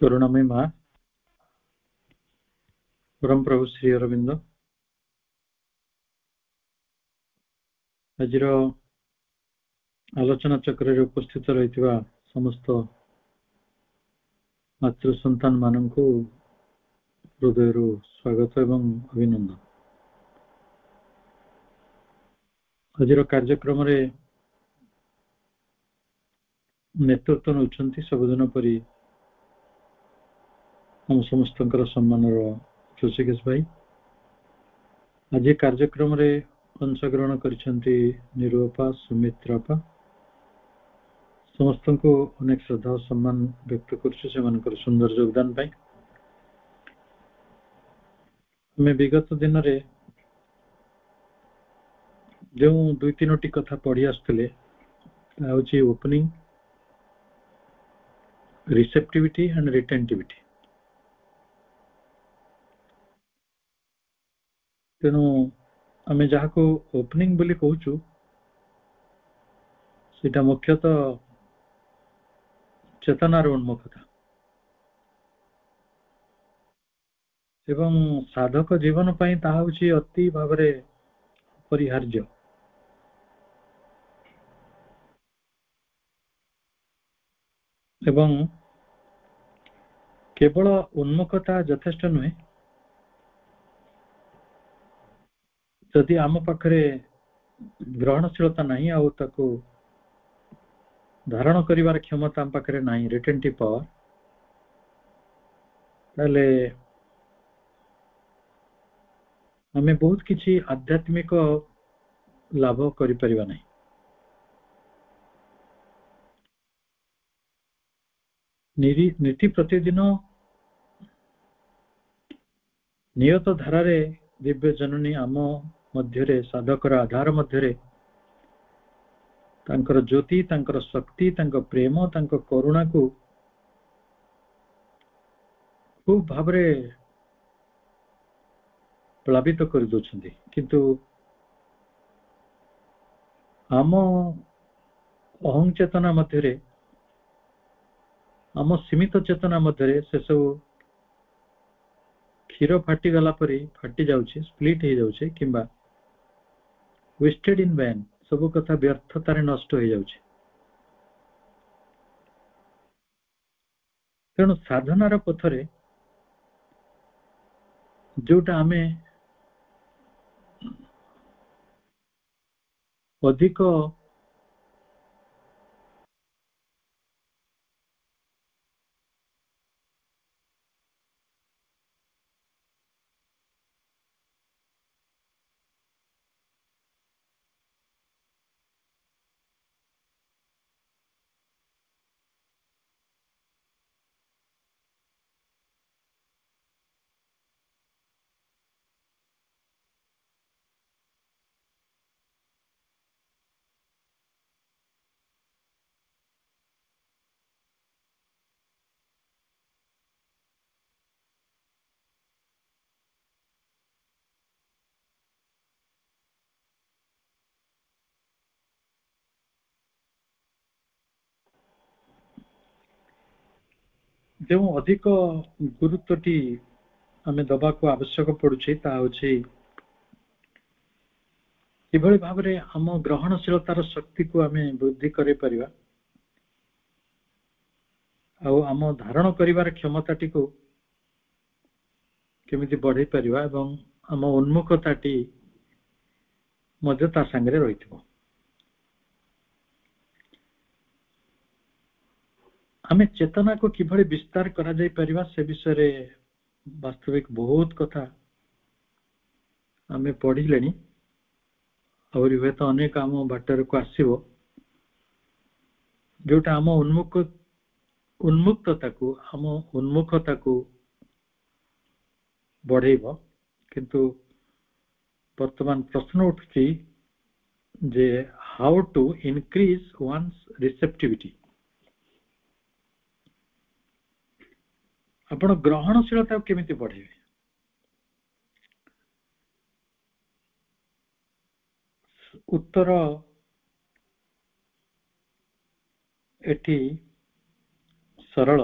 करुणामयी माँ परम प्रभु श्री अरविंद आज आलोचना चक्र उपस्थित रही समस्त मातृ सन्तान मान हृदय स्वागत एवं अभिनंदन। आज कार्यक्रम नेतृत्व नौकरी सबुदिन परी हम समस्त सम्मान ऋषिकेश भाई आज कार्यक्रम अंशग्रहण करिसेंती निरूपा सुमित्रापा समस्त को अनेक श्रद्धा और सम्मान व्यक्त करछे से सुंदर योगदान पाई। मैं विगत दिन रे जो दुई तीनोटी कथा पढ़ी आसुले ओपनिंग रिसेप्टिविटी एंड रिटेंटिविटी। तेणु आम जहाँ को ओपनिंग बोली कहूँ सीटा मुख्यतः चेतनार उन्मुखता एवं साधक जीवन पाई ताहा होछि अति भावरे अपरिहार्य। एवं केवल उन्मुखता यथेष्ट नुहे जदि आम पाखरे ग्रहणशीलता नहीं आउ ताको धारण करिवार क्षमता आम पाखरे नहीं रिटेंटिव पावर ताले आमे बहुत किछि आध्यात्मिक लाभ करि परिबा नहीं। नीति प्रतिदिन नियत धारारे दिव्य जननी आम मध्यरे साधकर आधार मध्यरे तांकर ज्योति तांकर शक्ति तांकर प्रेम तांकर करुणा को खूब भावरे प्लावित कर दोछंती किंतु आम अहं चेतना मध्यरे आम सीमित चेतना मध्यरे से सब क्षीर फाटी गला परी फाटी जाउछे स्प्लिट हो जाउछे किंबा वेस्टेड इन वैन सब कथा व्यर्थतारे नष्ट हो जाउछे। तेणु साधनार पथरे जोटा आमे अधिक जो अधिक गुरुत्वटी आमे दबा को आवश्यक पड़ुछि ता होछि किभଳି भाबरे हम ग्रहणशीलतार शक्ति को आमे वृद्धि करे परिबा आ आम धारण करिवार क्षमताटी को केमिति बढ़ाई परिबा एवं आम उन्मुखताटी मध्य ता संगरे रहिथिबो। आमे चेतना को किभଳି विस्तार करा जाय परिबा से विषय रे वास्तविक बहुत कथा आमे पढ़िलेनी और हुए तो अनेक आम बाटर को आसीबो जोटा आम उन्मुक्तता को आम उन्मुखता को बढ़ेइबो। किंतु वर्तमान प्रश्न उठुछि जे how to increase one's receptivity. आपण ग्रहणशीलता केमिति बढ़ेबे? उत्तर एटी सरल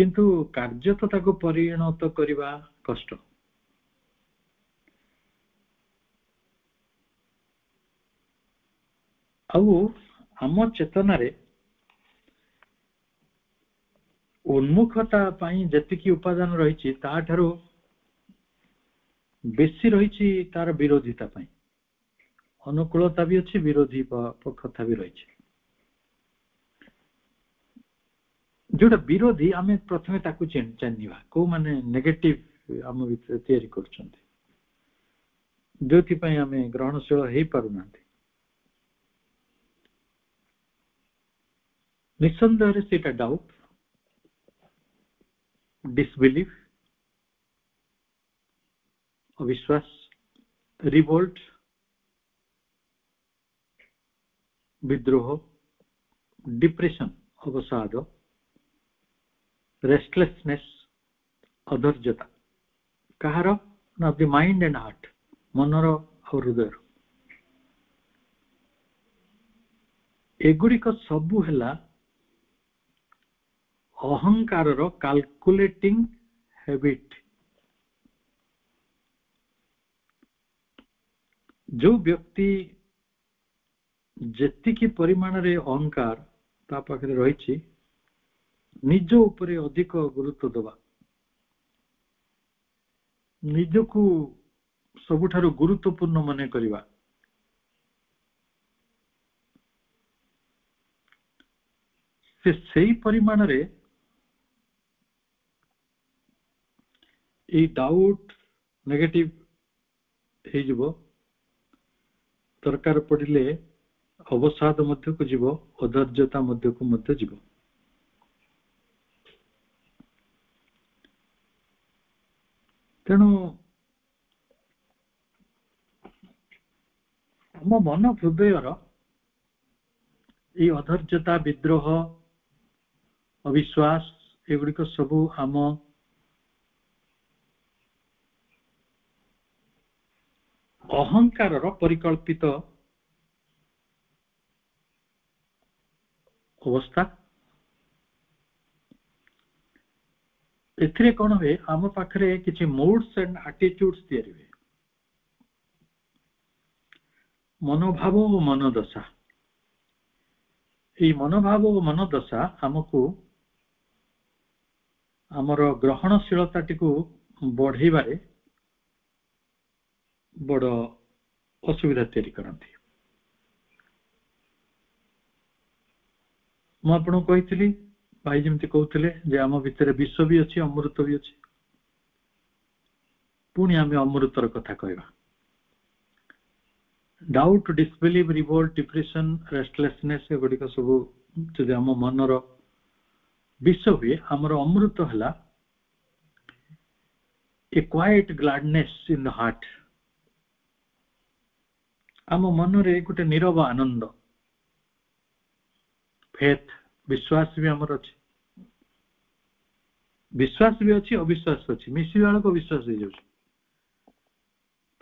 किंतु कार्य तो ताको परिणत करवा कष्ट। आम चेतना रे उन्मुखता जी उपादान रही ताठारो बेसी रही तार विरोधिता पाई अनुकूलता भी अच्छी विरोधी पक्षता भी रही जोटा विरोधी आम प्रथमे ताकू जानिबा को माने नेगेटिव आम भीतर तैयारी करछन्ते जोथि पई आम ग्रहणशील हे पारुना निसंदेह से डाउट डिसबिलीफ अविश्वास रिवोल्ट विद्रोह डिप्रेशन अवसाद रेस्टलेसनेस अधैर्यता कहार ना द माइंड एंड हार्ट मनर और हृदय एगुड़िक सबू है अहंकार कैलकुलेटिंग हैबिट जो व्यक्ति जेतिकी परिमाण रे अहंकार ता पाखरे रही निज उपरे अधिक गुरुत्व दबा निजकू सबुठारु गुरुत्वपूर्ण मन करिवा से सही परिमाण रे ए डाउट नेगेटिव हे जिवो दरकार पड़िले अवसाद मध्य को जीव अधैर्यता मध्य को मध्य जीव तेणु आम मन हृदयर ये अधैर्यता विद्रोह अविश्वास एगुड़िक सबू आम अहंकार परिकल्पित अवस्था एथिरे कौन हुए आम पाखरे किछि मूड्स एंड एटीट्यूड्स तैयारी हुए मनोभाव और मनोदशा ये मनोभाव और मनोदशा आमको आमर ग्रहणशीलता टिकु बढ़ाइबारे बड़ असुविधा तैयारी करती मु आपको कही भाई जमती कहते जे आम भितर विष भी अच्छी अमृत भी अच्छी पुणी आम अमृतर कथा कहवा doubt disbelieve revolt depression restlessness एगुड़िक सब जदि आम मनर विष हुए आमर अमृत है a quiet gladness in the heart आम मन रे गोटे नीरव आनंद फेथ विश्वास भी आमर अच्छी विश्वास भी अच्छी अविश्वास अच्छी मिसी बेल को विश्वास हो जाए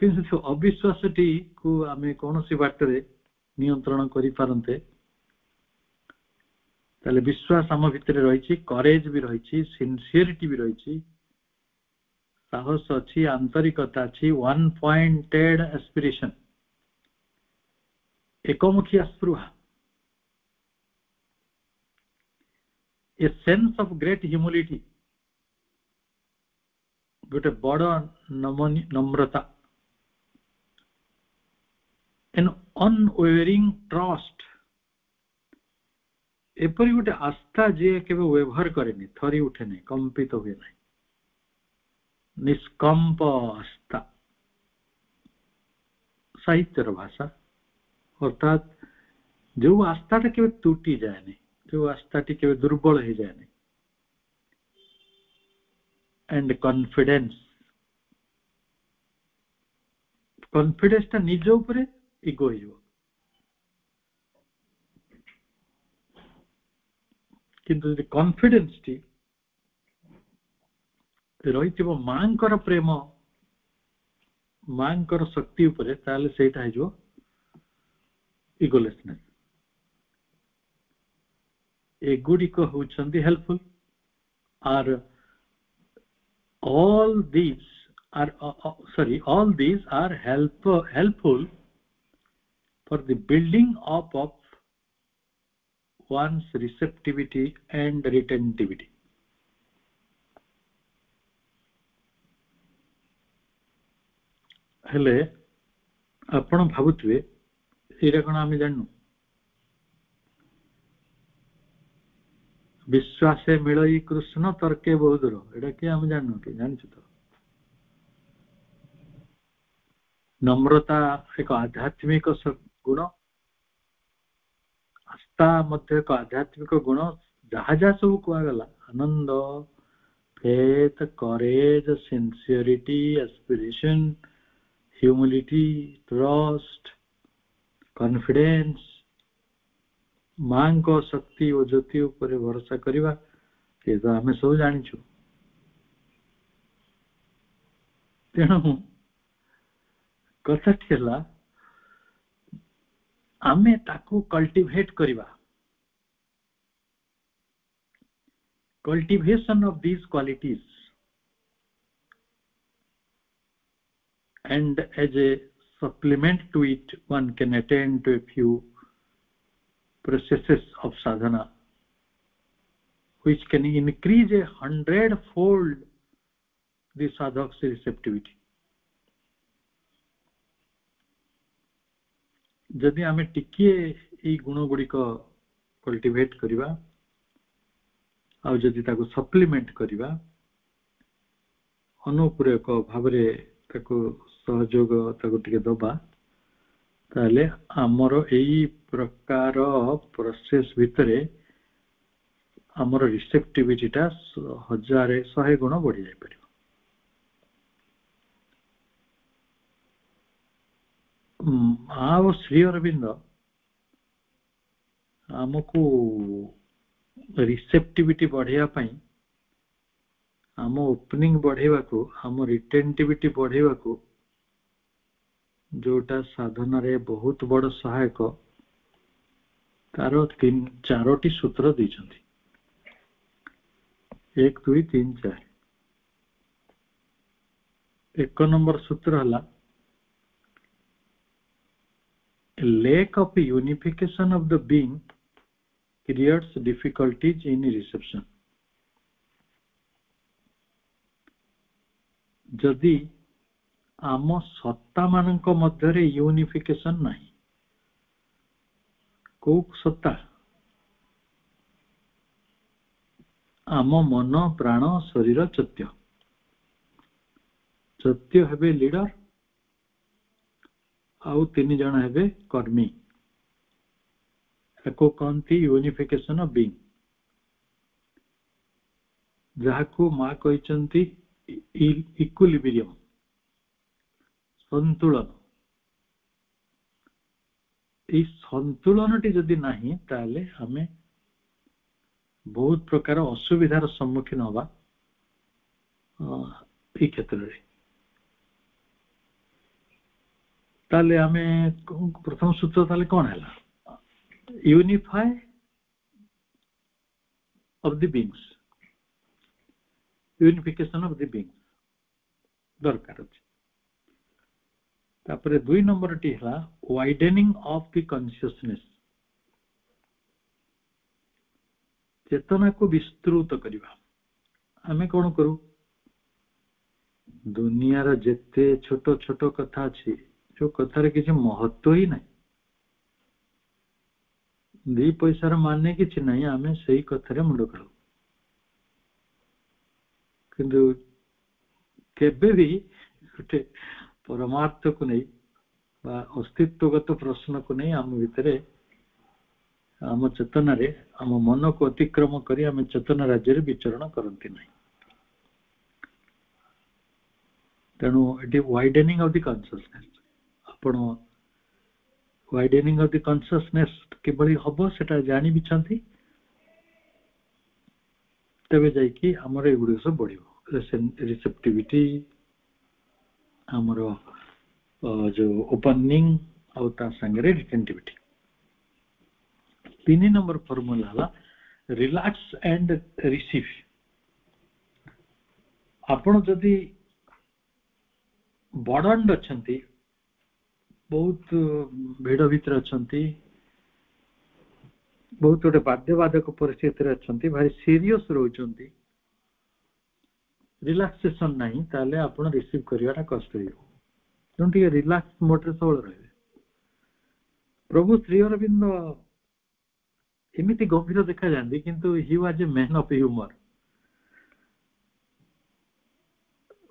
कि अविश्वास टी को आम कौन सी बाटर नियंत्रण करि पारंते ताले विश्वास आम भितर रही करेज भी रही सिंसियरिटी भी रही साहस अच्छी आंतरिकता अच्छी one pointed aspiration एकमुखी Spruha a sense of great humility गोटे बड़ नम्रता एन अनवेयरिंग ट्रस्ट एपरी गोटे आस्था जी के व्यवहार करे थरी उठे नहीं कंपित हुए नहीं निष्कंप आस्था साहित्यर भाषा अर्थात जो आस्था के तुटी जाए नहीं जो आस्था टी के दुर्बल हो जाए नहीं एंड कॉन्फिडेंस कॉन्फिडेंस टा निज ऊपर इगो हो किंतु कॉन्फिडेंस टी रही मांकर प्रेम मांकर शक्ति उपरे ताले सेटा है जो egolessness एगुड़िक होउछंती helpful are all these are all these are helpful for the building up of one's receptivity and retentivity. हेले आपण भाबुतबे एटा कोन आमे जाननु विश्वासे मिलई कृष्ण तर्के बहुदूर एटा के आमे जाननु के जानछु तो नम्रता एक आध्यात्मिक गुण आस्था मध्य एक आध्यात्मिक गुण जहा जहा सब कुआ गला आनंद faith courage sincerity aspiration humility trust confidence मां को शक्ति और ज्योति ऊपर भरोसा करिवा ये तो हमें सब जानिछु तेणु कथा ठेला आमे ताकू cultivate करिवा cultivation of these qualities and as a supplement to it one can attend to a few processes of sadhana which can increase 100-fold the sadhak's receptivity. जदि आमे टिकिए ए गुण गुडी को कल्टिवेट करिवा आ जदि ताको सप्लीमेंट करिवा अनुपूरक भाबरे ताको सहयोग ताको टिके दबा ताले हमरो एई प्रकार प्रोसेस भितरे हमरो रिसेप्टिविटी ता 100 गुण बढ़ी जाय परिबो आ श्री अरविंद हमको रिसेप्टिविटी बढ़िया पाई हम ओपनिंग बढ़ेवा को हम रिटेंटिविटी बढ़ेवा को जोटा साधना रे बहुत बड़ सहायक तारो 3-4टी सूत्र दैछंती 1 2 3 4 एक नंबर सूत्र हला lack of unification of the being creates difficulties in reception. जदि आम सत्ता मानक मध्यरे यूनिफिकेशन नहीं को सत्ता आम मन प्राण शरीर चत्य चत्य हेबे लीडर आउ 3 जण हेबे कर्मी एको कहती यूनिफिकेशन ऑफ बीइंग जाहाको मा कहचंती इक्विलिब्रियम संतुलन ए संतुलनटी जदि नाही ताले हमें बहुत प्रकार असुविधार सम्मुखीन होबा ए क्षेत्र रे ताले हमें प्रथम सूत्र ताले कोन हैला unify of the beings unification of the beings दरकार अछि तापरे 2 नंबर टी हला widening of the consciousness चेतना को विस्तृत करिवा हमें कोन करू दुनिया रा जेते छोटो छोटो कथा अछि जो कथा रे किछ महत्व ही नै दी पैसार माने किछि नै आमे सही कथारे मुंड करू किंतु केबे भी गुटे परमार्थ को नै बा अस्तित्वगत प्रश्न को नै आम भितरे आम चेतना रे आम मन को अतिक्रम करी आम चेतना राज्य रे विचरण करंती नै तेणु eighty widening of the consciousness आपण वाइडनिंग ऑफ द कॉन्शियसनेस केबली हबो सेटा जानि बिछंती तबे जाय कि हमर एगुडी सब बढ़िबो रिसेप्टिविटी हमर जो ओपनिंग और ता संगे रिटेंटिविटी 3 नंबर फार्मूला हला रिलैक्स एंड रिसीव आपण जदि बड़ंड अच्छंती बहुत भिड़ भितर अच्छंती बहुत गोटे बाध्यबाधक परिस्थिति अच्छंती भारी सीरियस रहउचंती रिलैक्सेशन नहीं ताले आपण रिसीव करिवाटा कष्ट हो जोंटी रिलैक्स मोड रे सब रहे प्रभु श्री अरविंद एमिति गंभीर देखा जाती किंतु he was a man of humour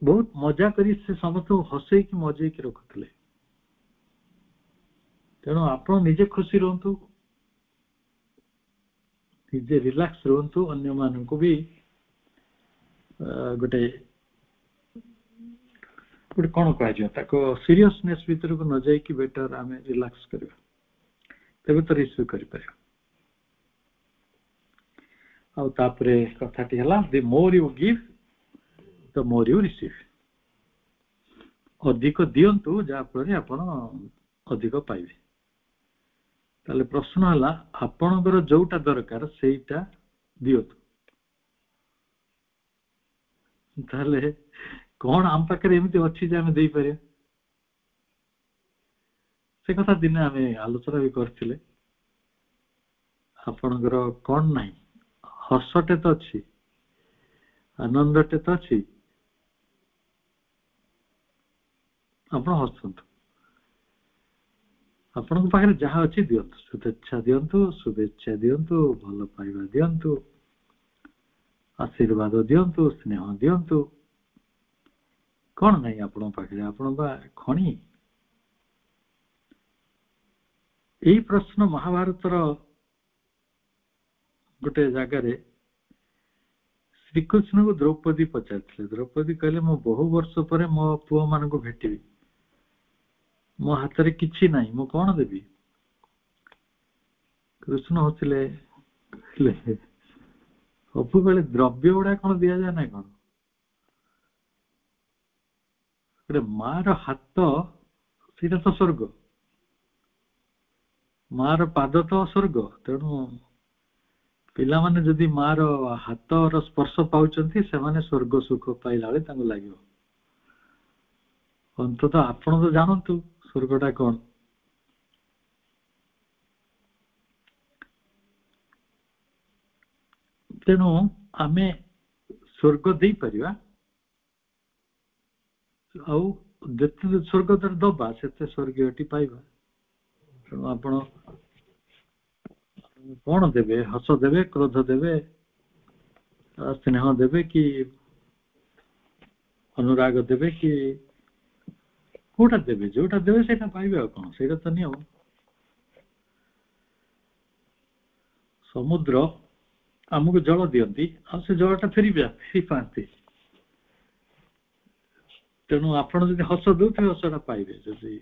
बहुत मजा करी से समस्त हसई कि मजे कि रखुले तेणु आपण निजे खुशी रहंतु निजे रिलैक्स रहंतु अन्य मानन को भी गोटे गोटे कोन कह जो ताको सीरियसनेस भीतर को न जाई कि बेटर आमे रिलैक्स करबा तबे तो रिसीव करि परियो आ तापरे कथाटी हला the more you give the more you receive अधिक दियंतु जा पर आपण अधिक पाइबे ताले प्रश्न हला आपणकर जोटा दरकार सेटा दियतु ताले कोन आम पाखरे एमिति अछि जे हम देई परिया से कथा दिन आमे आलोचना भी करथिले आपणकर कोन नाही हसटे तो अछि आनंदटे तो अछि आपण हसंतु आपण पाखरे जहा अछि दियंतु शुभेच्छा दियंतु भल पाइबा दियंतु आशीर्वाद दियंतु स्नेह दियंतु कोन नाही आपण पाखरे आपण बा खणी एही प्रश्न महाभारतर गोटे जगह रे श्री कृष्ण को द्रौपदी पचारथिले द्रौपदी कहले मो बहु वर्ष परे मो पुओ मान को भेटिबी मो हाथ रे किछि नाही मो कोन देबी कृष्ण होतिले कहले सब बेले द्रव्य गुड़ा कोन दिया जाय ना कोन रे मार हाथ सीधा तो स्वर्ग मार पाद तो स्वर्ग तेणु पिला माने जदि मार हाथ रो स्पर्श पाउचंती से माने स्वर्ग सुख पाइला बेले तांको लागियो अंतत आपण तो जानंतु स्वर्गटा कोन तेणु आमे स्वर्ग दे परिवा आउ जते स्वर्ग दर दबा सेते स्वर्गटी पाइबा तेणु आपण कोन देबे हस देबे क्रोध देबे स्नेह देबे कि अनुराग देबे कि कोटा देबे जोटा देबे सेटा पाइबे आ कोन सेटा त नियम समुद्र हमको जल दियंती आ से जलटा फेरी पाती तेणु आपण जदि हस दउथिबे हसटा पाइबे जदि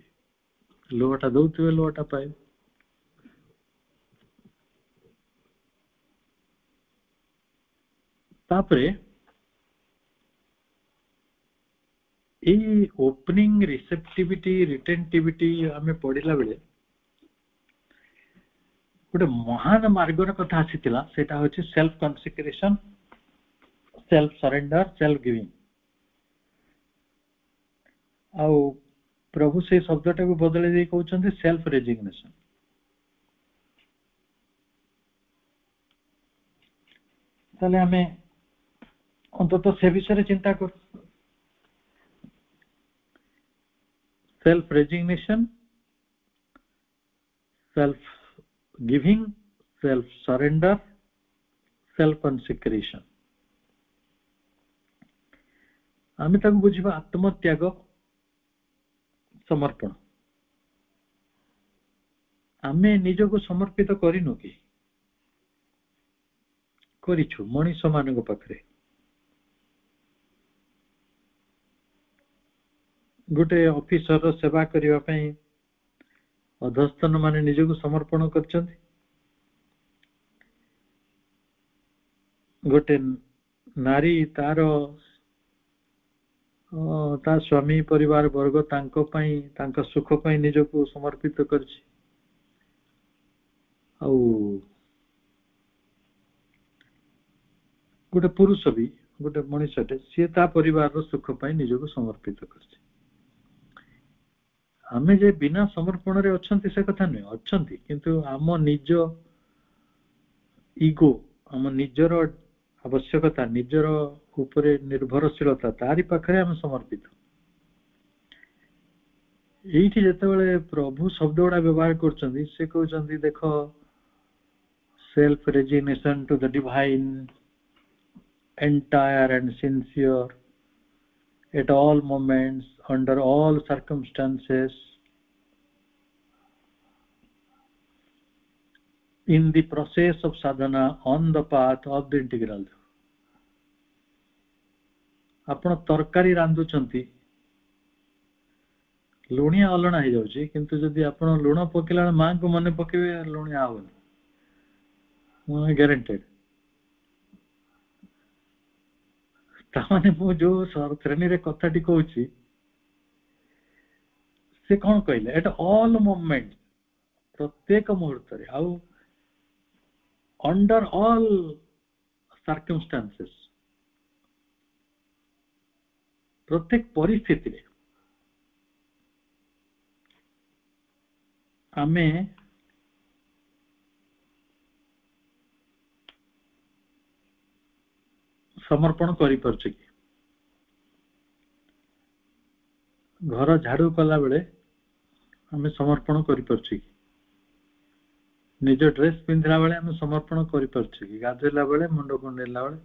लोहटा दउथिबे लोहटा पाइबे तापरे ए ओपनिंग रिसेप्टिविटी रिटेंटिविटी आमे पढिला बेले गोटे महान मार्गर कथा आसीथिला सेटा होछि self consecration self surrender self giving आ प्रभु से शब्दटा को बदले दे कहउछन्ते सेल्फ रेजिग्नेशन ताले हमें अंतत से विषय चिंता कर self resignation self giving self surrender self consecration आमे ताको बुझिबा आत्मत्याग समर्पण आमे निजको समर्पित करिनु कि करिछु मनीष मानक पाखरे गोटे ऑफिसर सेवा करिवा पई अधस्तन माने निजको समर्पण करछन्ति गोटे नारी तारो ता स्वामी परिवार वर्ग तांको पई तांका सुख पई निजको समर्पित करछि आउ गोटे पुरुष भी गोटे मनुष्यटे सी ता परिवार सुख पाई निजको समर्पित करछि आमे जे बिना समर्पण रे अछंती से कथा नै अछंती किंतु आम निज इगो आम निजर आवश्यकता निजर उपरे निर्भरशीलता तारी पाखरे आम समर्पित एठी जेतेबेले प्रभु शब्द गुड़ा व्यवहार करछंती से कहउछंती देखो self resignation to the divine entire and sincere at all moments under all circumstances in the process of sadhana on the path of the integral आपण तरकारी रांधुचंती लुणिया अलणा हो जाउची किंतु जदि आपण लुण पकेला मां को मने पकेबे लुणिया आवन मो गारंटेड ताने मो जो श्रेणी रे कथाटी कहूची से कोन कहले एट ऑल मोमेंट प्रत्येक मुहूर्त रे आउ अंडर ऑल सर्कमस्टेंसेस प्रत्येक परिस्थिति रे आमे समर्पण करि परछ कि घर झाड़ू कला बेले आमे समर्पण करि परछ कि निज ड्रेस पिंधला बेले आमे समर्पण करि परछ कि गाधेला बेले मुंड कुंडेला बेले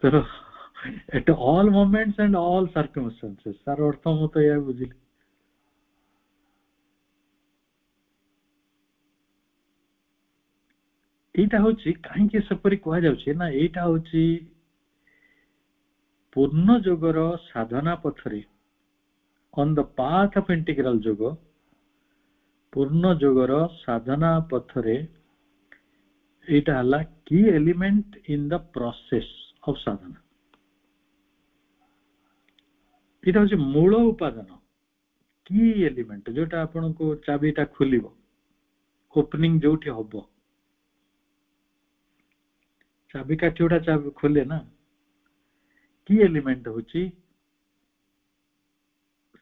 तो at all moments and all circumstances सार अर्थ मु तो या बुझिली एटा होची काहे के सपरि कोआ जाउची ना एटा होची पूर्ण जोगर साधना पथरे on the path of integral जोग पूर्ण जोगर साधना पथरे एटा हला की element in the process of sadhana एटा होची मूल उपादान की एलिमेंट जोटा आपन को चाबीटा खुलिबो ओपनिंग जोठी होबो चाबी काठीटा चाबी खोले ना की एलिमेंट होची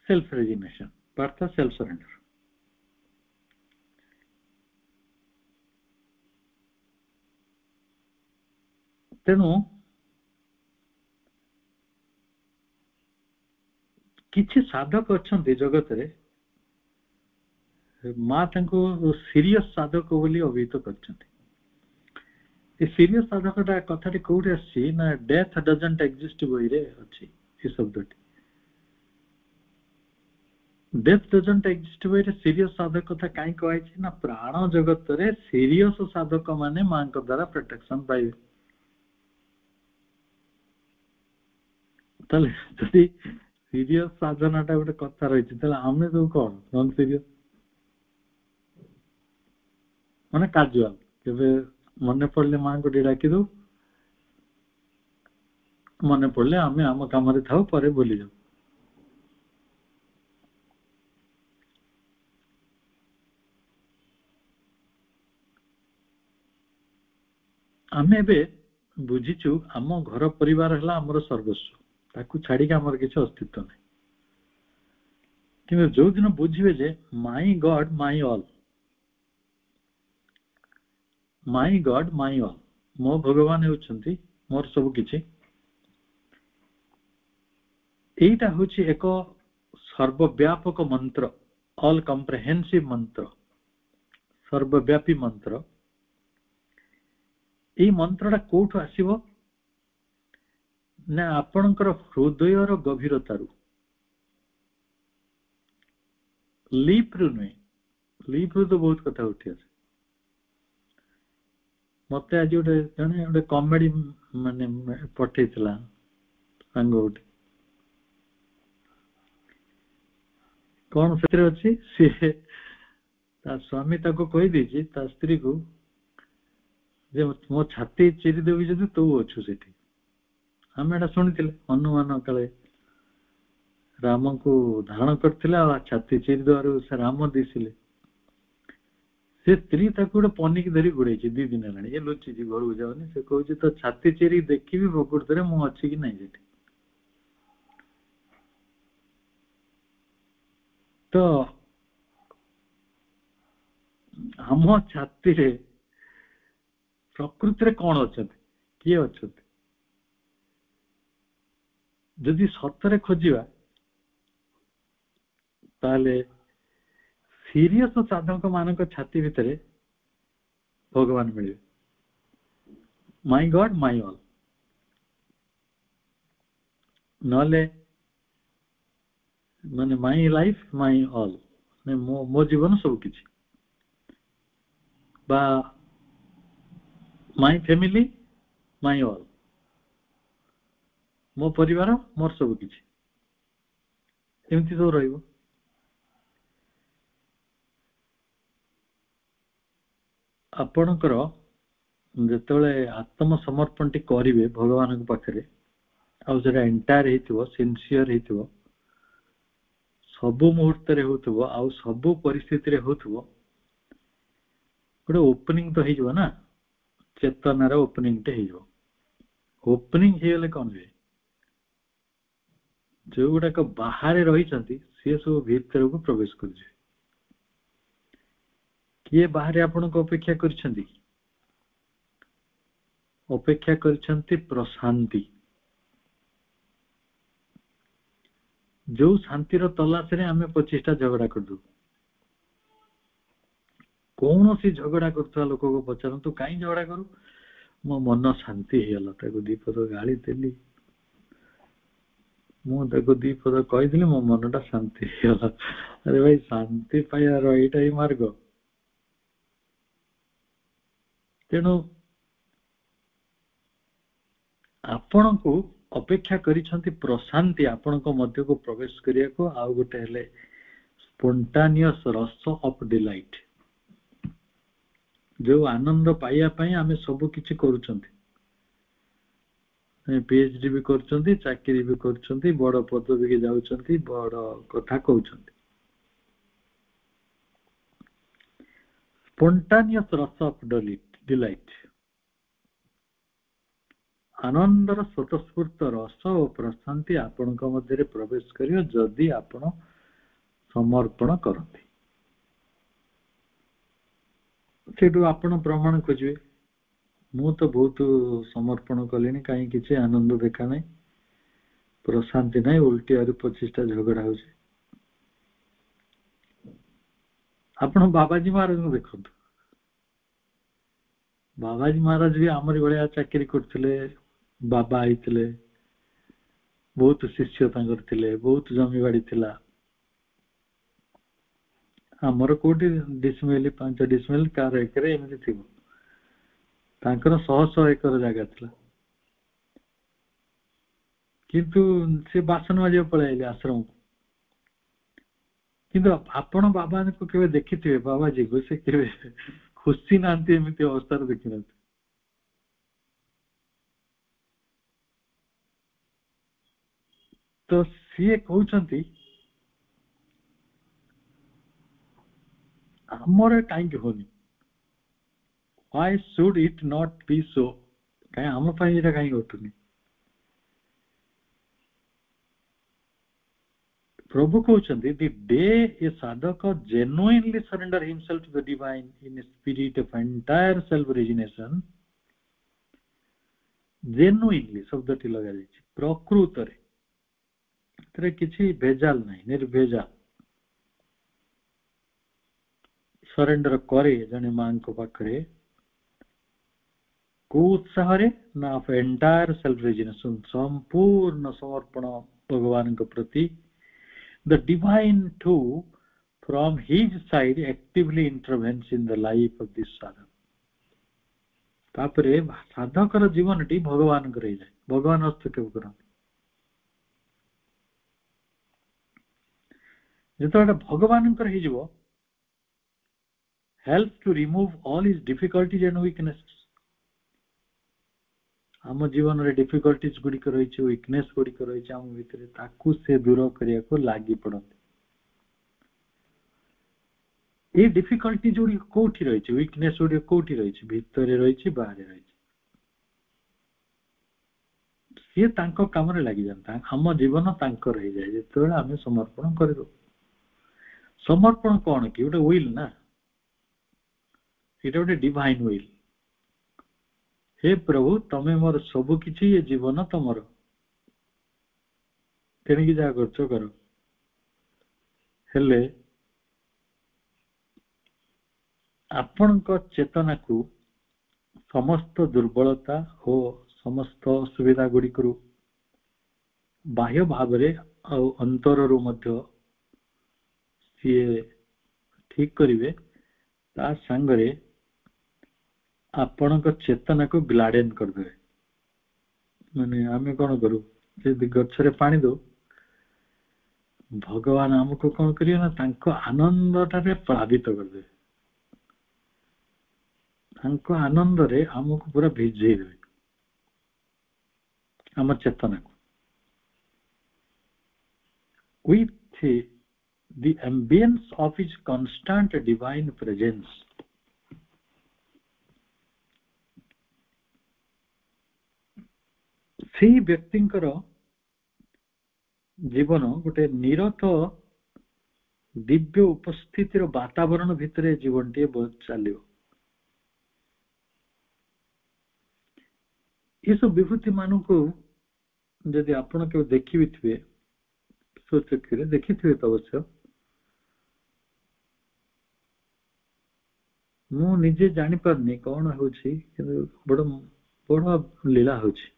सेल्फ रेजिग्नेशन पार्थ सेल्फ सरेंडर तेनु किछि साधक अछंती जगत रे मां तांको सीरियस साधक बोली अभिहित करछंती ए सीरियस साधकटा कथाटी कोउठी आसी ना डेथ डजंट एग्जिस्ट बोई रे अछि ए शब्दटी डेथ डजंट एग्जिस्ट बोई रे सीरियस साधक कथा काई कहै छी ना प्राण जगत रे सीरियस साधक माने मां को द्वारा प्रोटेक्शन पाइबे तले जदि सीरियस साधनाटा गोटे कथा रही तले आमे सब कोन नॉन सीरियस माने काजुअल केबे मने पड़ले मां को डाकी दो मने पड़ले आमे आम काम रे थाउ परे बोली जाऊ आमे बे बुझिचु आम घर परिवार हला हमर सर्वस्व ताकू छाडी के हमर किछ अस्तित्व नै किंतु जो दिन बुझिबे जे my God my all my God my all मो भगवान होचंती मोर सब किछि एटा होची एक सर्वव्यापक मंत्र ऑल कॉम्प्रिहेंसिव मंत्र सर्वव्यापी मंत्र ए मंत्रटा कोठु आसीबो ना आपनकर हृदयर गभीरतारु लीप रु नै लीप रु तो बहुत कथा उठी आसे मते आज गोटे जने गोटे कॉमेडी माने पठेइतला संग उठी कोन सेतरे अछि से ता स्वामी ताको कहि देछि ता स्त्री को जे मो छाती चिरी देबी जदि तो अछु सेठी हम एटा सुनिथिले हनुमान काले राम को धारण करथिला छाती चिरी दरु से राम दिसिले से स्त्री ताको गोटे पनिकी धरी गोड़ेची 2 दिन हेलाणी ये लुचिची घरକୁ जाऊनी से कहूची तो छाती चेरी देखिबी प्रकृତରେ ମୁଁ ଅଛି कि नहीं सेठी तो हम छाती रे प्रकृति रे कौन अछंती किए अछंती जदि सतरे खोजिबा ताले सीरियस साधक मानक छाती भितरे भगवान मिले माय गॉड माय ऑल नले माने माय लाइफ माय ऑल ने मो जीवन सब किछि बा माय फैमिली माय ऑल मो परिवार मोर सब किछि एमती सब रहइबो आपणकर जेतले आत्मसमर्पण टी करिवे भगवान के पाखरे आ जरा एंटायर हेतिबो सिंसियर हेतिबो सबु मुहूर्त रे होतबो आ सबु परिस्थिति रे होतबो गोटे ओपनिंग तो हेजबो ना चेतना रे ओपनिंग टे हेजबो ओपनिंग हेले कोन वे जो गुडा को बाहर रही छंती से सब भीतर को प्रवेश कर जे किए बाहर आपन को अपेक्षा करछंती प्रशांति जो शांति रो तलाश रे हमें 25 टा झगड़ा कर दू कौन सी झगड़ा करता लोक को पचारन तो काई झगड़ा करू मो मन शांति हेला ताको दीपद गाली देली मु ताको दीपद कहि दिली मो मनटा शांति हेला अरे भाई शांति पाया रो एटा ही मार्ग तेणु आपण को अपेक्षा करिसंती प्रशांति आपण को मध्य को प्रवेश करिया को आ गोटे हेले स्पोंटानियस रस ऑफ डिलाइट जो आनंद पाइया पई आमे सब किछि करूचंती पीएचडी भी करचंती चाकरी भी करचंती बड़ पदवी के जाउचंती बड़ कथा कहउचंती स्पोंटानियस रस ऑफ डिलाइट आनंदर स्वतस्फूर्त रस और प्रशांति आपण मध्य प्रवेश करियो जदि आपण समर्पण करती सेठू आपण प्रमाण खोजबे मु तो बहुत समर्पण कलिनी कहीं किसी आनंद देखा नहीं प्रशांति नहीं उल्टी आरु 25 टा झगड़ा होছে आपण बाबाजी महाराज को देखंतु बाबाजी महाराज भी आमरी भलिया चाकरी करथिले बाबा आइथिले बहुत शिष्य तांकर थिले बहुत जमीबाड़ी थिला हमर कोटी डिसमेल 5 डिसमेल कार एकरे एमति थिबो तांकर 100 एकर जागा थिला किंतु से बासन माजिया पळाइले आश्रम किंतु आपण बाबा को केवे देखिथिबे बाबाजी को से केवे खुशी नांती एमति अवस्था देखिना तो सीए कहउचंती हमरे काई के होनी why should it not be so काई हम पई एटा काई होतुनी प्रभु कहउचंती the day a sadhaka genuinely surrender himself to the divine in a spirit of entire self resignation genuinely शब्दटी लगा जायछि प्रकृत रे तरे किछि भेजाल नाही निर्भेजाल सरेंडर करे जने मां को पाखरे को उत्साह रे ना ऑफ एंटायर सेल्फ रेजिग्नेशन संपूर्ण समर्पण भगवान के प्रति the divine too from his side actively intervenes in the life of this sadhak तापरे साधकर जीवनटी भगवान करे जाय भगवान हस्तक्षेप करन जेतोटा भगवान कर हि जीवो help to remove all his difficulties and weaknesses हम जीवन रे डिफिकल्टीज गुडी को रही छै वीकनेस गुडी को रही छै हम भीतर ताकू से दूर करिया को लागि पड़त ये डिफिकल्टी जोड़ी कोठी रही वीकनेस जोड़ी कोठी रही भितर रही बाहर रही सी तांको काम रे लागि जाता हम जीवन तांकर रही जाए जेतेबेले आमे समर्पण कर दो समर्पण कौन कि गोटे विल ना एटा गोटे डिवाइन विल हे प्रभु तमे मोर सब किछि ये जीवन तमर तेणिकी जा करछो करो हेले आपणक चेतना को समस्त दुर्बलता हो समस्त असुविधा गुडी करू बाह्य भाव रे आ अंतर रो मध्य सीए ठीक करिवे ता संगरे आपणक चेतना को ग्लाडेन कर देवे माने आमे कोन करू जे गछरे पानी दो भगवान हमको कोन करियो ना तांको आनंद टारे प्लावित कर दे तांको आनंद रे हमको पूरा भिजै देवे हम चेतना को with the ambience of his constant divine presence सेही व्यक्तिंकर जीवन गोटे निरत दिव्य उपस्थितिर वातावरण भितरे जीवनटी बहुत चलियो ये सब विभूति मानु को यदि आपण के देखि बिथिबे सोचके देखि थिबे त अवश्य मु निजे जानि परनी कोन होछि किंतु बड़ बड़ लीला होछि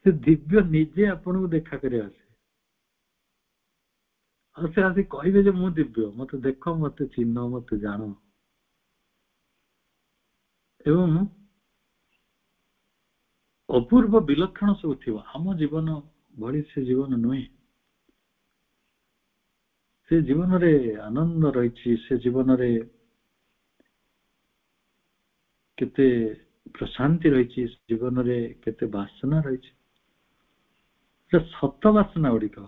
से दिव्य निजे आपण को देखा करे आसे आसे कहबे जे मु दिव्य मते देखो मते चिन्ह मते जानो एवं अपूर्व विलक्षण सब थिबा हम जीवन भली से जीवन नुहे से जीवन रे आनंद रही से जीवन रे केते प्रशांति रही जीवन रे केते वासना रही सत वासना गुड़िक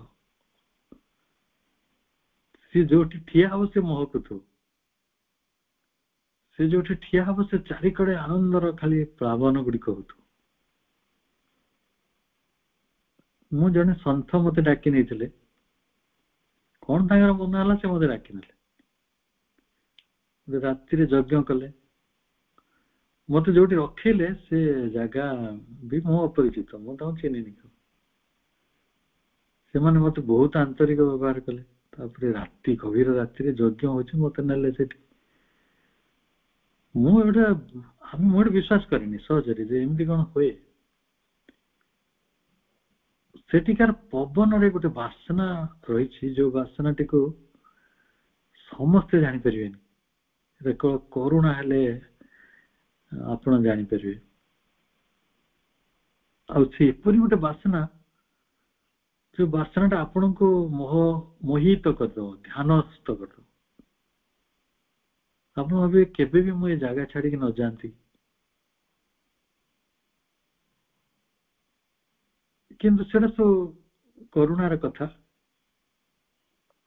सी जो ठिया हम से महकुथु से जो ठिया हम से चारिकड़े आनंदर खाली प्लावन गुड़िक होतु मु जने संत मते डाकी नहीं कौन तांगर मन हला से मते डाकी नेले रात्रि यज्ञ कले मते जोटी रखिले से जगह भी मो अपरिचित मु ता चिन्ह नहीं से माने मते बहुत आंतरिक व्यवहार कले तापरे रात्रि गभीर रात्रि यज्ञ होछि मते नेले सेठी मु एटा हम मोर विश्वास करिनी सहजरी जे एमती कोन होए सेठिकार पवन रे गोटे वासना रही जो वासना टी को समस्ते जानी परिबेनी रे करुणा हेले आपण जानी परिबे आ से एपरि गोटे वासना जो वासना टा आपण को मोहित कर दो ध्यानस्थ कर दो आप भावे केबे भी मु ए जगह छाड़ी के न जानती किंतु सेटा तो करुणार कथा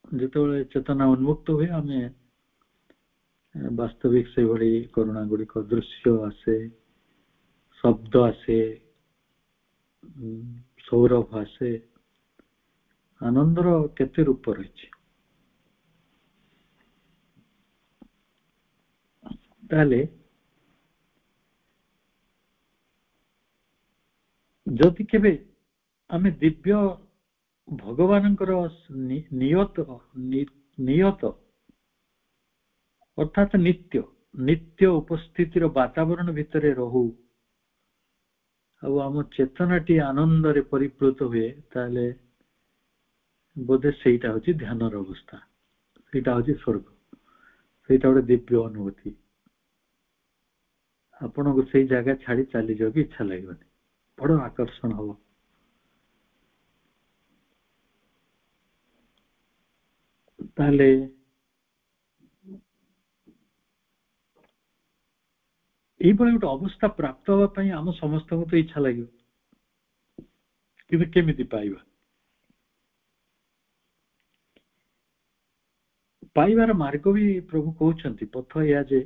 जेतेबेले चेतना उन्मुक्त हुए आमे वास्तविक से भली करुणा गुड़िक दृश्य आसे शब्द आसे सौरभ आसे आनंदर केते रूप रही ताले जदि केबे आमे दिव्य भगवानंकर नियत अर्थात नित्य नित्य उपस्थितिर वातावरण भितरे रहू आम चेतनाटी आनंद रे परिप्लुत हुए ताले बोधे सेटा होची ध्यानर अवस्था सेटा होची स्वर्ग सेटा गोटे दिव्य अनुभूति आपण को सेई जगह छाड़ी चली जाओ कि इच्छा लगबनी बड़ आकर्षण हो ताले एई बळे गोटे अवस्था प्राप्त होबा पई हम समस्त को तो इच्छा लागियो कि केमिति पाइबा पाइबार मार्ग भी प्रभु कहते पथ या जे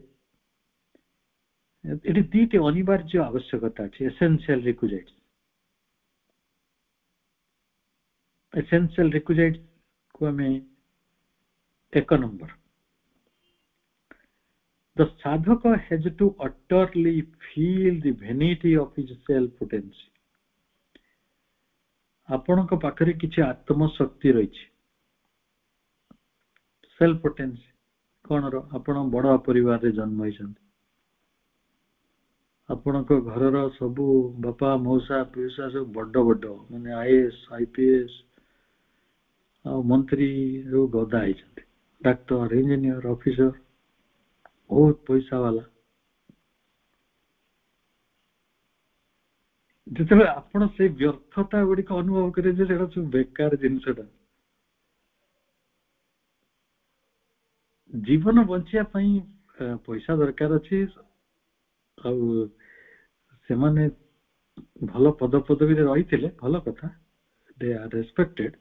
ये दीटे अनिवार्य आवश्यकता अच्छे एसेंशियल रिक्विजिट्स को हमें एक number the sadhaka has to utterly feel the vanity of his self potency आपन को पाखरे किछि आत्म शक्ति रहिछि सेल्फ पोटेंसी कोन रो आपन बड़ परिवार रे जन्म होइछन आपन को घर रो सब बापा मौसा पिसा सब बड़ बड़ माने आईएएस आईपीएस आ मंत्री रो गदा आइछन डॉक्टर इंजीनियर ऑफिसर बहुत पैसा वाला जिते आपन से व्यर्थता गुडी को अनुभव करे जे सेटा सब बेकार जिनसटा जीवन बंचिया पई पैसा दरकार अछि आ से माने भलो पद पदवी रे रहिथिले भलो कथा दे आर रेस्पेक्टेड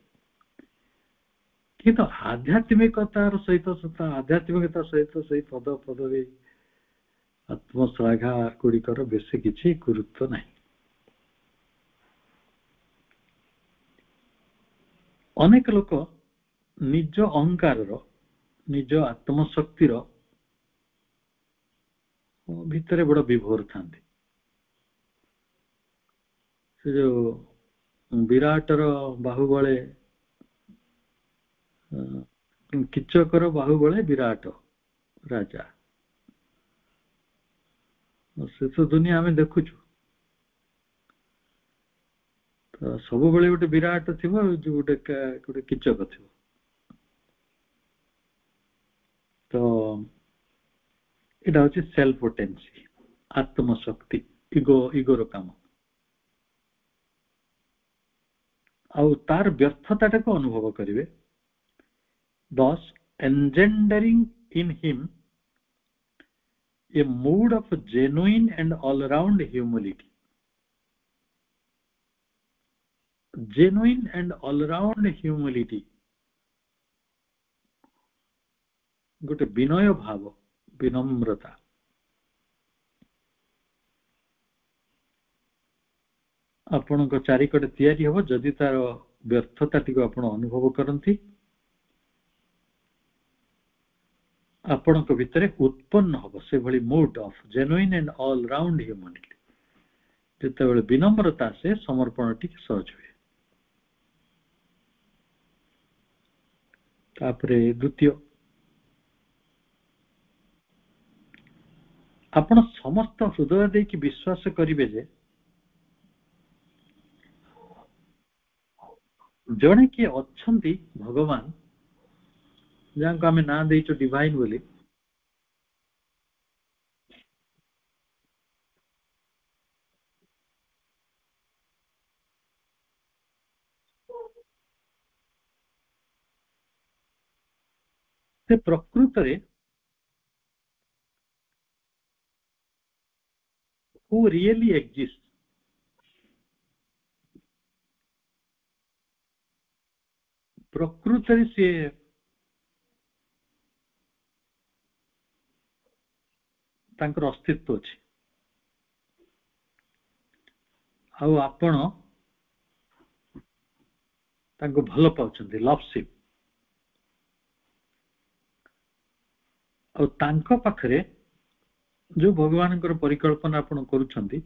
किंतु आध्यात्मिकतार सहित सता आध्यात्मिकता सहित सही पद पदवी आत्मश्लाघा गुड़िकर बेसी किछि गुरुत्व नहीं अनेक लोक निज अहंकार रो निज आत्मशक्ति रो भितरे बड़ विभोर थांती से जो विराट रो बाहुबले किचकर बाहुबले विराट राजा से तो दुनिया में देखु तो सब बेले गोटे विराट थिबो जो गोटे गोटे किचक थिबो तो एटा होची सेल्फ पोटेंसी आत्मशक्ति इगो रो काम आ तार व्यर्थता को अनुभव करिवे thus engendering in him a mood of genuine and all round humility genuine and all round humility गोटे विनय भाव विनम्रता आपण को चारिकटे तयारी हो जदि तार व्यर्थता टिको आपण अनुभव करंती आपण को भितरे उत्पन्न हो से भली mood off genuine and all round humanity जते बेले विनम्रता से समर्पण टिक सहज हुए तापरे द्वितीय आपण समस्त हृदय दे कि विश्वास करिवे जे जणे कि अछंती भगवान जहाँ को आम ना देचो डिवाइन बोली से प्रकृत रे who really exists प्रकृत रे से तांकर अस्तित्व अछि आउ आपण तांको भलो पाउछन्ती लवशिप आउ तांको पाखरे जो भगवानकर परिकल्पना आपण करूछन्ती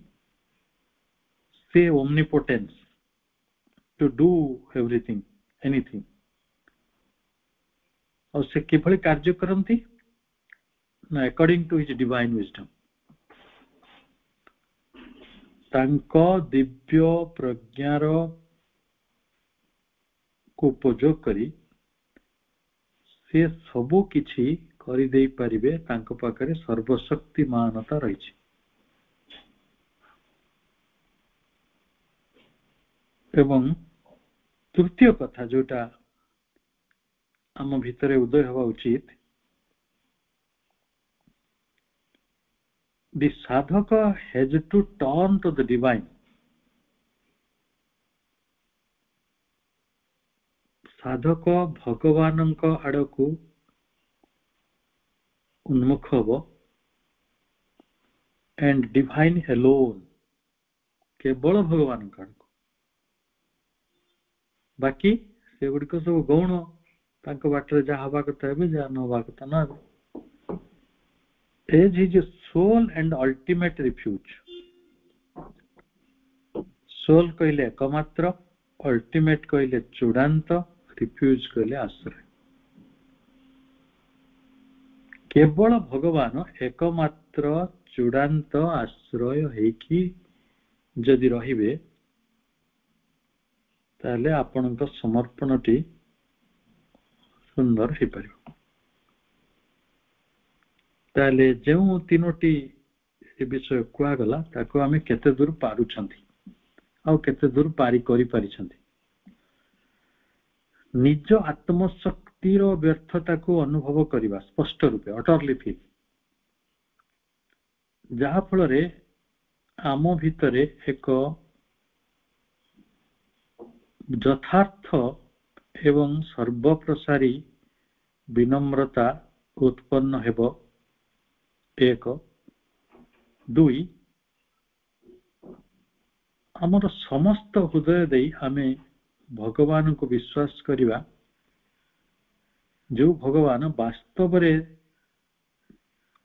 से omnipotence to do everything anything और से किभली कार्य करन्ती ना according to his divine wisdom तांको दिव्य प्रज्ञार को उपयोग करी से सबो किछि करि देई परिबे तांको पाखरे सर्वशक्तिमानता रहिछि एवं तृतीय कथा जोटा आम भितरे उदय हवा उचित the sadhaka has to turn to the divine साधक भगवान आड़ को उन्मुख हब एंड डिवाइन एलोन केवल भगवान का बाकी से गुड़िक सब गौण तांको बाटर जहाँ हवा कथा है जहाँ न हवा कथा ना as is sole and ultimate refuge sole कहले एकमात्र अल्टीमेट कहले चूड़ांत रिफ्यूज कहले आश्रय केवल भगवान एकमात्र चूड़ांत आश्रय हेकी जदि रहिबे ताले आपनक समर्पणटी सुंदर हे परिबो ताले जेउ तीनोटी ए विषय कुआ गला ताको आमे केते दूर पारुछंती आ केते दूर पारी करि परिछंती निज आत्मशक्तिर व्यर्थता को अनुभव करिबा स्पष्ट रूपे अटरली फील जहा फल रे आम भितरे एक यथार्थ एवं सर्वप्रसारी विनम्रता उत्पन्न हेब एक दुई आमर समस्त हृदय दे आमे भगवान को विश्वास करिबा जो भगवान वास्तव रे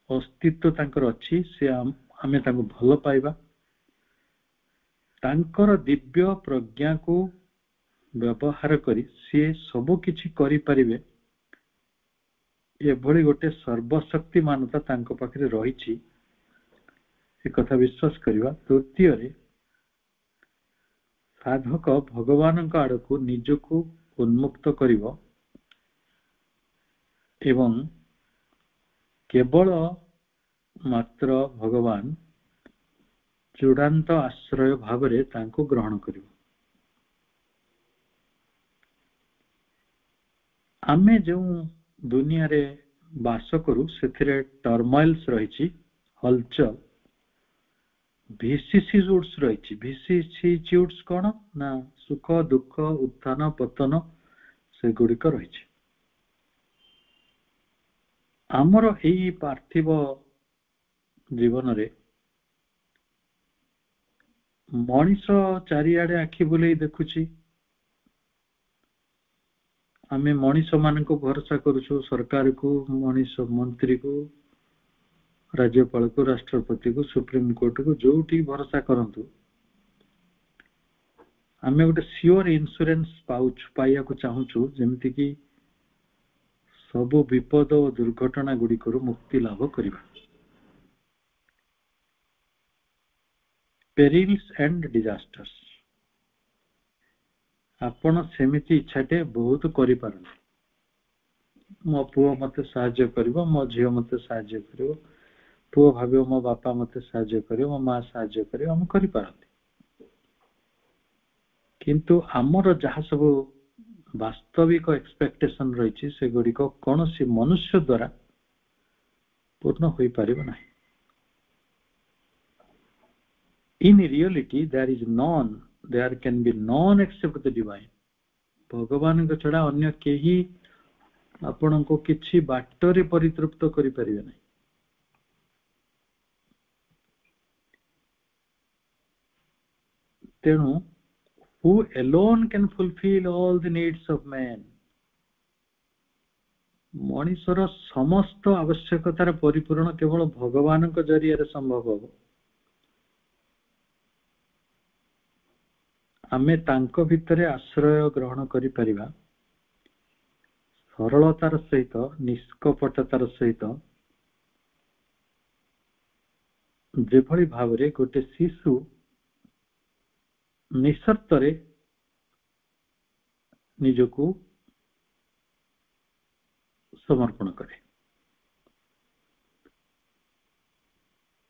अस्तित्व तांकर अछि से आमे तांको भलो पाइबा तांकर दिव्य प्रज्ञा को व्यवहार करी सी सब किछि करि परिबे एभली गोटे सर्वशक्ति मानता तांको पाखरे रहिछि ए कथा विश्वास करिबा तृतीय रे साधक भगवान का आड़ को निजको उन्मुक्त करिवो एवं केवल मात्र भगवान चूड़ांत आश्रय भाव रे तांको ग्रहण करिवो आमे जो दुनिया रे वास करू सेथिरे टर्मोइल्स रहिछि हलचल vicissitudes रहिछि vicissitudes कोन ना सुख दुख उत्थान पतन से गुडिक रहिछि आमर एई पार्थिव जीवन रे मनीष चारिआडे आखि बुलेई देखुछि आमे मनीष मान को भरोसा करूछु सरकार को मनीष मंत्री को राज्यपाल को राष्ट्रपति को सुप्रीम कोर्ट को जोटी भरोसा करंतु आमे गोटे सियोर इंश्योरेंस पाइया को चाहूछु जेमति कि सब विपद और दुर्घटना गुडी करू मुक्ति लाभ करिबा पेरिल्स एंड डिजास्टर्स आपण सेमिति इच्छाटे बहुत करि पारन मो पुओ मते सहाय्य करिवो मो झियो मते सहाय्य करिवो पुओ भाबियो मो बापा मते सहाय्य करिवो मो मां सहाय्य करिवो हम करि पारन किंतु हमर जहा सब वास्तविक एक्सपेक्टेशन रहिछि से गुडी को कोनोसी मनुष्य द्वारा पूर्ण होई पारिबो नाही in reality there can be none except the divine भगवान को छडा अन्य केही आपण को किछि बाटरे परितृप्त करि परिबे नाही तेनु who alone can fulfill all the needs of man मनुष्यर समस्त आवश्यकतार परिपूर्ण केवल भगवान को जरिया रे संभव हो आमे तांको भितरे आश्रय ग्रहण करि परिबा सरलतार सहित निष्कपटतार सहित जेभली भाव रे गोटे शिशु निशर्त रे निजको समर्पण करे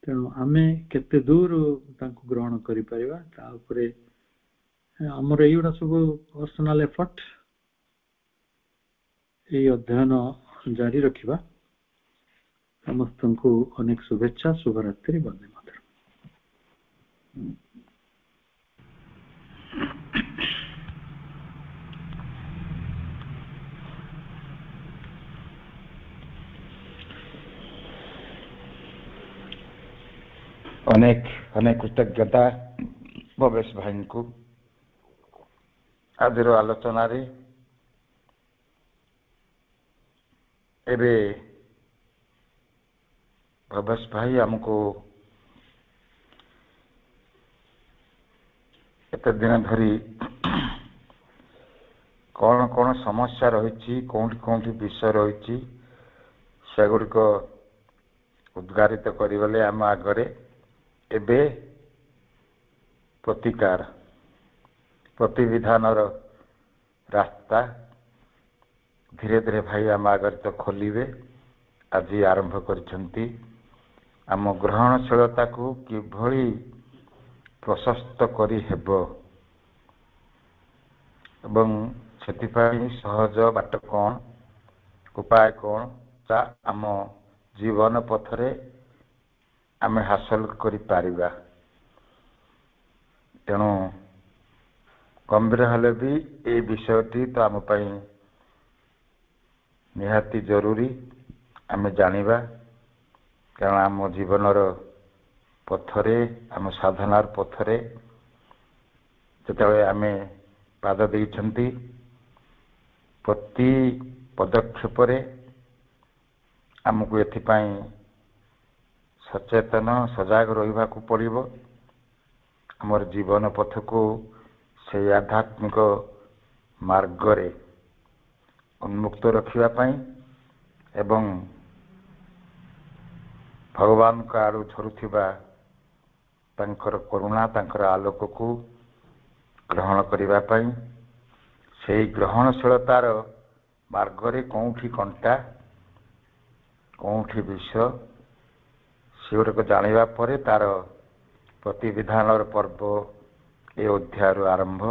तेणु आमे केते दूर तांको ग्रहण करि परिबा ता ऊपरे हमर एइडा सब पर्सनल एफर्ट ए अध्ययन जारी रखिबा समस्त को अनेक शुभेच्छा शुभरात्रि वंदे मातरम ଅନେକ ଅନେକ କୃତଜ୍ଞତା ଭବେଶ ଭାଇଙ୍କୁ ଆଜିର ଆଲୋଚନାରେ। ଏବେ ଭବେଶ ଭାଇ ଆମକୁ ଏତେ ଦିନ ଧରି କଣ କଣ ସମସ୍ୟା ରହିଛି, କୋଉଠି କୋଉଠି ବିଷୟ ରହିଛି, ସେଗୁଡ଼ିକ ଉଦ୍ଘାରିତ କରିଗଲେ ଆମ ଆଗରେ। ଏବେ ପ୍ରତିକାର ପ୍ରତିବିଧାନର ରାସ୍ତା ଧୀରେ ଧୀରେ ଭାଇ ଆମ ଆଗରେ ତ ଖୋଲିବେ। ଆଜି ଆରମ୍ଭ କରିଛନ୍ତି ଆମ ଗ୍ରହଣଶୀଳତାକୁ କିଭଳି ପ୍ରଶସ୍ତ କରିହେବ ଏବଂ ସେଥିପାଇଁ ସହଜ ବାଟ କ'ଣ, ଉପାୟ କ'ଣ, ତା ଆମ ଜୀବନ ପଥରେ ଆମେ ହାସଲ କରିପାରିବା। ତେଣୁ ଗମ୍ଭୀର ହେଲେ ବି এই ବିଷୟଟି ତ ଆମ ପାଇଁ ନିହାତି ଜରୁରୀ ଆମେ ଜାଣିବା। କାରଣ ଆମ ଜୀବନର ପଥରେ, ଆମ ସାଧନାର ପଥରେ ଯେତେବେଳେ ଆମେ ପାଦ ଦେଇଛନ୍ତି, ପ୍ରତି ପଦକ୍ଷେପରେ ଆମକୁ ଏଥିପାଇଁ ସଚେତନ ସଜାଗ ରହିବାକୁ ପଡ଼ିବ। ଆମର ଜୀବନ ପଥକୁ ସେହି ଆଧ୍ୟାତ୍ମିକ ମାର୍ଗରେ ଉନ୍ମୁକ୍ତ ରଖିବା ପାଇଁ ଏବଂ ଭଗବାନଙ୍କ ଆଡ଼ୁ ଝରୁଥିବା ତାଙ୍କର କରୁଣା, ତାଙ୍କର ଆଲୋକକୁ ଗ୍ରହଣ କରିବା ପାଇଁ, ସେହି ଗ୍ରହଣଶୀଳତାର ମାର୍ଗରେ କେଉଁଠି କଣ୍ଟା କେଉଁଠି ବିଷ ସେଗୁଡ଼ିକ ଜାଣିବା ପରେ ତାର ପ୍ରତିବିଧାନର ପର୍ବ ଏ ଅଧ୍ୟାୟରୁ ଆରମ୍ଭ।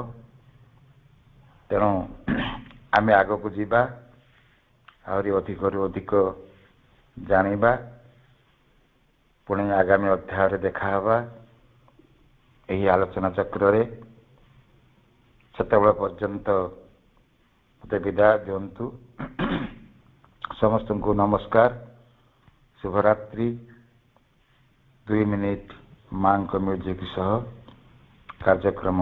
ତେଣୁ ଆମେ ଆଗକୁ ଯିବା, ଆହୁରି ଅଧିକରୁ ଅଧିକ ଜାଣିବା। ପୁଣି ଆଗାମୀ ଅଧ୍ୟାୟରେ ଦେଖାହେବା ଏହି ଆଲୋଚନା ଚକ୍ରରେ। ସେତେବେଳେ ପର୍ଯ୍ୟନ୍ତ ମୋତେ ବିଦାୟ ଦିଅନ୍ତୁ। ସମସ୍ତଙ୍କୁ ନମସ୍କାର, ଶୁଭରାତ୍ରି। 2 ମିନିଟ୍ ମାଙ୍କ ମ୍ୟୁଜିକ୍ ସହ କାର୍ଯ୍ୟକ୍ରମ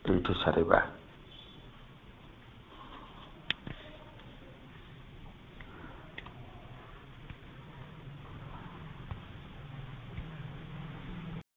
ଏଇଠି ସାରିବା।